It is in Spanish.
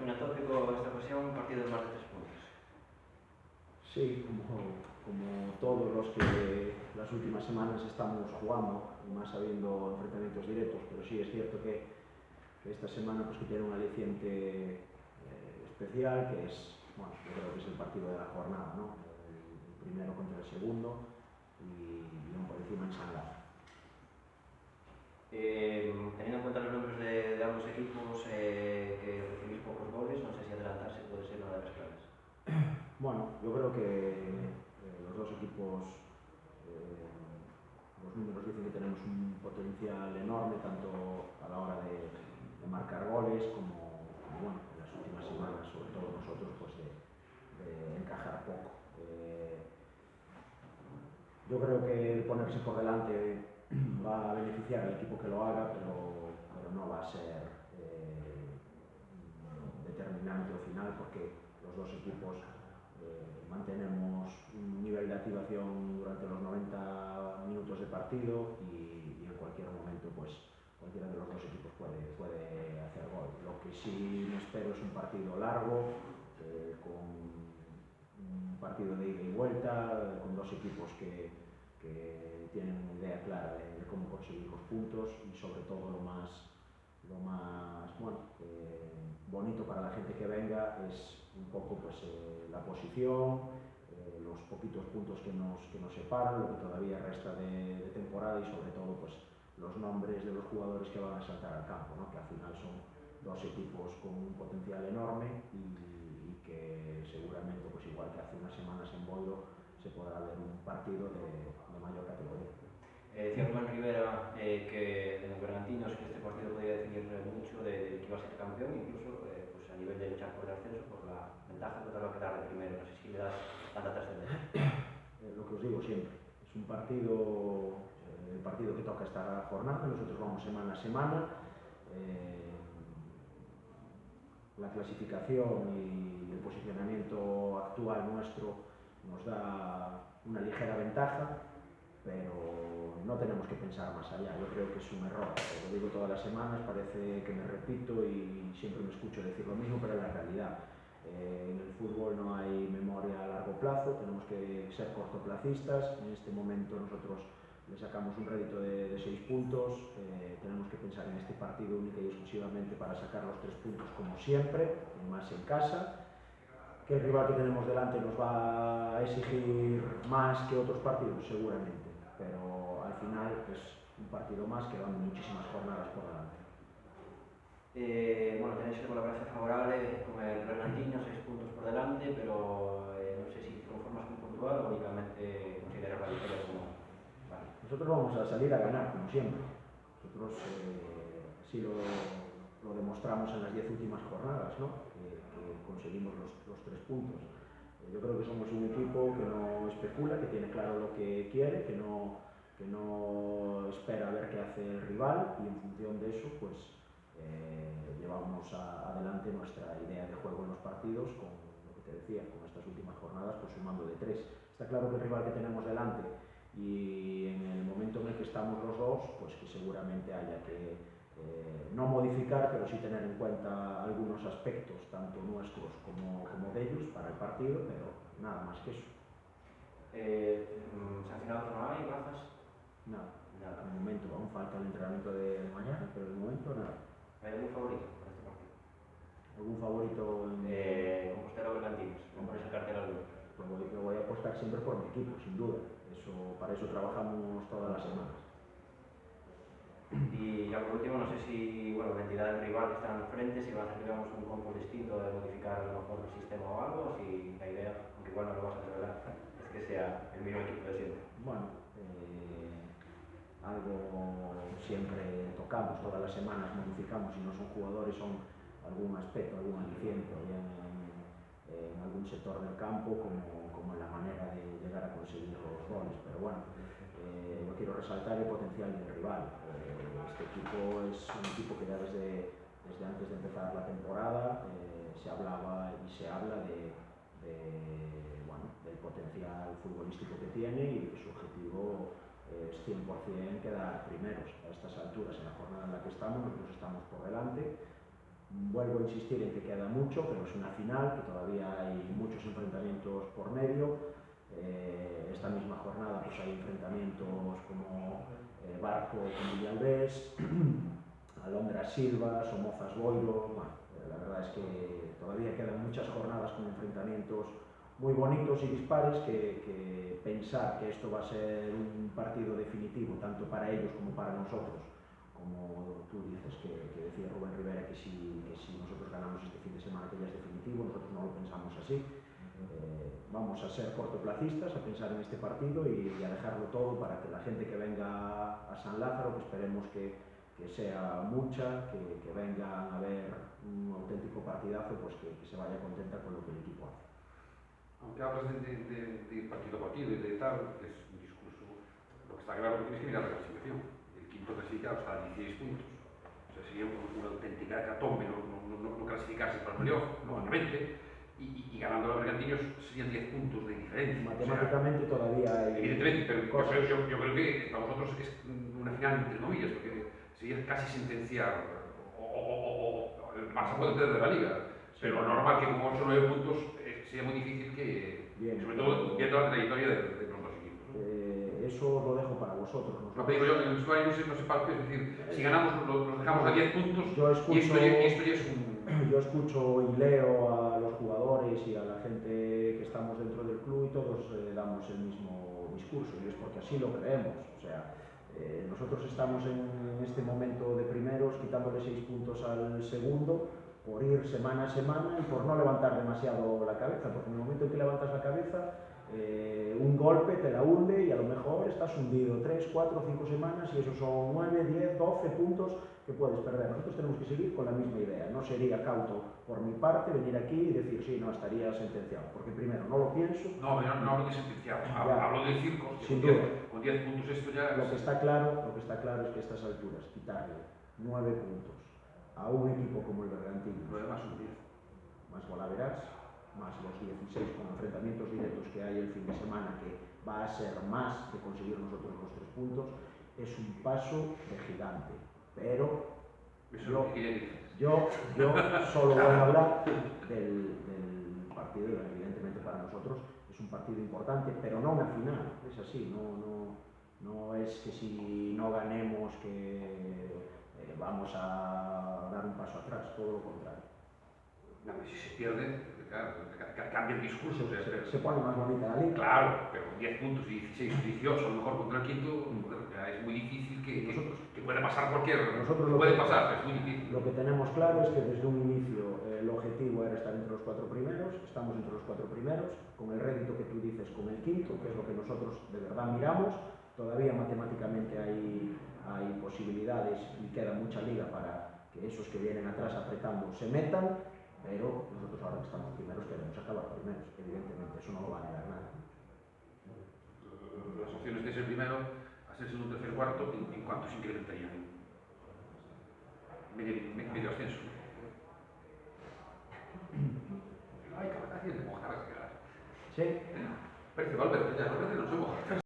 Resumen tópico esta ocasión, partido de más de 3 puntos. Sí, como todos los que las últimas semanas estamos jugando, y más habiendo enfrentamientos directos, pero sí es cierto que esta semana pues, que tiene un aliciente especial, que es, bueno, yo creo que es el partido de la jornada, ¿no? El primero contra el segundo y un por encima en Sanlá. Teniendo en cuenta los números de ambos equipos que recibís pocos goles, no sé si adelantarse puede ser una de las claves. Bueno, yo creo que los dos equipos, los números dicen que tenemos un potencial enorme, tanto a la hora de marcar goles como bueno, en las últimas semanas, sobre todo nosotros, pues de encajar poco. Yo creo que el ponerse por delante va a beneficiar al equipo que lo haga, pero no va a ser determinante o final, porque los dos equipos mantenemos un nivel de activación durante los 90 minutos de partido y en cualquier momento pues cualquiera de los dos equipos puede hacer gol. Lo que sí me espero es un partido largo, con un partido de ida y vuelta, con dos equipos que tienen una idea clara de cómo conseguir los puntos y sobre todo lo más bueno, bonito para la gente que venga es un poco pues, la posición, los poquitos puntos que nos separan, lo que todavía resta de temporada y sobre todo pues, los nombres de los jugadores que van a saltar al campo, ¿no? Que al final son dos equipos con un potencial enorme y que seguramente, pues igual que hace unas semanas en Boiro, se podrá ver un partido de mayor categoría. Decía Rubén Rivera que en los Bergantinos que este partido podía definir mucho de que iba a ser campeón, incluso pues a nivel de luchar por el ascenso, por la ventaja que te va a quedar de primero. No sé si le das tanta trascendencia. Lo que os digo siempre, es un partido, el partido que toca esta jornada, nosotros vamos semana a semana. La clasificación y el posicionamiento actual nuestro nos da una ligera ventaja, pero no tenemos que pensar más allá. Yo creo que es un error. Lo digo todas las semanas, parece que me repito y siempre me escucho decir lo mismo, pero es la realidad. En el fútbol no hay memoria a largo plazo, tenemos que ser cortoplacistas. En este momento nosotros le sacamos un rédito de 6 puntos, tenemos que pensar en este partido única y exclusivamente para sacar los 3 puntos como siempre, y más en casa. Que el rival que tenemos delante nos va a exigir más que otros partidos, seguramente, pero al final es un partido más que van muchísimas jornadas por delante. Bueno, tenéis el colaboración favorable con el Bernardino, 6 puntos por delante, pero no sé si te conformas con puntual o únicamente consideras la victoria como... Vale. Nosotros vamos a salir a ganar, como siempre. Nosotros así lo demostramos en las 10 últimas jornadas, ¿no? que conseguimos los 3 puntos. Yo creo que somos un equipo que no especula, que tiene claro lo que quiere, que no espera a ver qué hace el rival y en función de eso pues llevamos adelante nuestra idea de juego en los partidos con lo que te decía, con estas últimas jornadas pues sumando de 3. Está claro que el rival que tenemos delante y en el momento en el que estamos los dos pues que seguramente haya que no modificar, pero sí tener en cuenta algunos aspectos, tanto nuestros como de ellos, para el partido, pero nada más que eso. ¿Sancionados no hay? ¿Bajas? Nada. Nada. De momento aún falta el entrenamiento de mañana, pero de momento nada. ¿Hay algún favorito para este partido? ¿Algún favorito en Compostela o Bergantinos? ¿Cómo pones el cartel al grupo? Yo voy a apostar siempre por mi equipo, sin duda. Para eso trabajamos todas las semanas. Y ya por último, no sé si la entidad del rival que está al frente, si va a hacer digamos, un compo distinto de modificar a lo mejor el sistema o algo, o si la idea, aunque igual no lo vas a revelar, es que sea el mismo equipo de siempre. Bueno, algo siempre tocamos todas las semanas, modificamos, si no son jugadores, son algún aspecto, algún aliciente, en algún sector del campo, como en la manera de llegar a conseguir los goles. Pero bueno, yo quiero resaltar el potencial del rival. Este equipo es un equipo que ya desde antes de empezar la temporada se hablaba y se habla del potencial futbolístico que tiene y que su objetivo es 100% quedar primeros a estas alturas. En la jornada en la que estamos, nosotros estamos por delante, Vuelvo a insistir en que queda mucho, pero es una final, que todavía hay muchos enfrentamientos por medio. Esta misma jornada pues hay enfrentamientos como Barco con Villalbés, Alondra Silva, Somozas Boiro. Bueno, la verdad es que todavía quedan muchas jornadas con enfrentamientos muy bonitos y dispares, que pensar que esto va a ser un partido definitivo tanto para ellos como para nosotros, como tú dices, que decía Rubén Rivera, que si nosotros ganamos este fin de semana que ya es definitivo. Nosotros no lo pensamos así. Vamos a ser cortoplacistas, a pensar en este partido y a dejarlo todo para que la gente que venga a San Lázaro, que esperemos que sea mucha, que vengan a ver un auténtico partidazo, pues que se vaya contenta con lo que el equipo hace. Aunque hablas de ir partido a partido y de tal, que es un discurso, lo que está claro es que tienes que mirar la clasificación. El quinto clasificado está a 16 puntos. O sea, sería una auténtica hecatombe no clasificarse para el playoff, lógicamente. Y ganando los Bergantiños serían 10 puntos de diferencia. Matemáticamente, o sea, todavía hay... Evidentemente, pero yo creo que para vosotros es una final entre comillas, porque sería casi sentenciar el Barça puede perder la liga, pero lo normal que con 8 o 9 puntos sería muy difícil que, bien, sobre todo viendo la trayectoria de los dos equipos. Eso lo dejo para vosotros. No te digo yo, el usuario no se palpe, es decir, si ganamos los dejamos a 10 puntos y esto ya es un... Yo escucho y leo a los jugadores y a la gente que estamos dentro del club y todos damos el mismo discurso, y es porque así lo creemos. O sea, nosotros estamos en este momento de primeros quitándole 6 puntos al segundo por ir semana a semana y por no levantar demasiado la cabeza, porque en el momento en que levantas la cabeza un golpe te la hunde y a lo mejor estás hundido 3, 4, 5 semanas y esos son 9, 10, 12 puntos que puedes perder. Nosotros tenemos que seguir con la misma idea. No sería cauto por mi parte venir aquí y decir sí, no, estaría sentenciado, porque primero no lo pienso. No hablo de sentenciado, hablo de circos. Sin duda. Con 10 puntos esto ya... Lo que está claro es que a estas alturas quitarle 9 puntos a un equipo como el Bergantiños, 9 más un 10, más Golaveras, más los 16 con enfrentamientos directos que hay el fin de semana, que va a ser más que conseguir nosotros los 3 puntos, es un paso de gigante. Pero yo solo voy a hablar del partido. Evidentemente para nosotros es un partido importante, pero no una final. Es así, no es que si no ganemos que vamos a dar un paso atrás, todo lo contrario. No, si se pierde, claro, cambia el discurso. Se pone más bonita la liga. Claro, pero con 10 puntos y 16 o 18, a lo mejor contra el quinto, ya es muy difícil que pueda pasar puede pasar, es muy difícil. Lo que tenemos claro es que desde un inicio el objetivo era estar entre los 4 primeros, estamos entre los 4 primeros, con el rédito que tú dices con el quinto, que es lo que nosotros de verdad miramos. Todavía matemáticamente hay posibilidades y queda mucha liga para que esos que vienen atrás apretando se metan, pero nosotros ahora que estamos primeros queremos acabar primeros, evidentemente, eso no lo va a negar nadie. Las opciones de ser primero, a ser segundo, tercer, cuarto, ¿en cuánto se incrementarían? Medio ascenso. Ay, capacidad de mojar. Sí. Parece Valverde, ya, Valverde no se moja.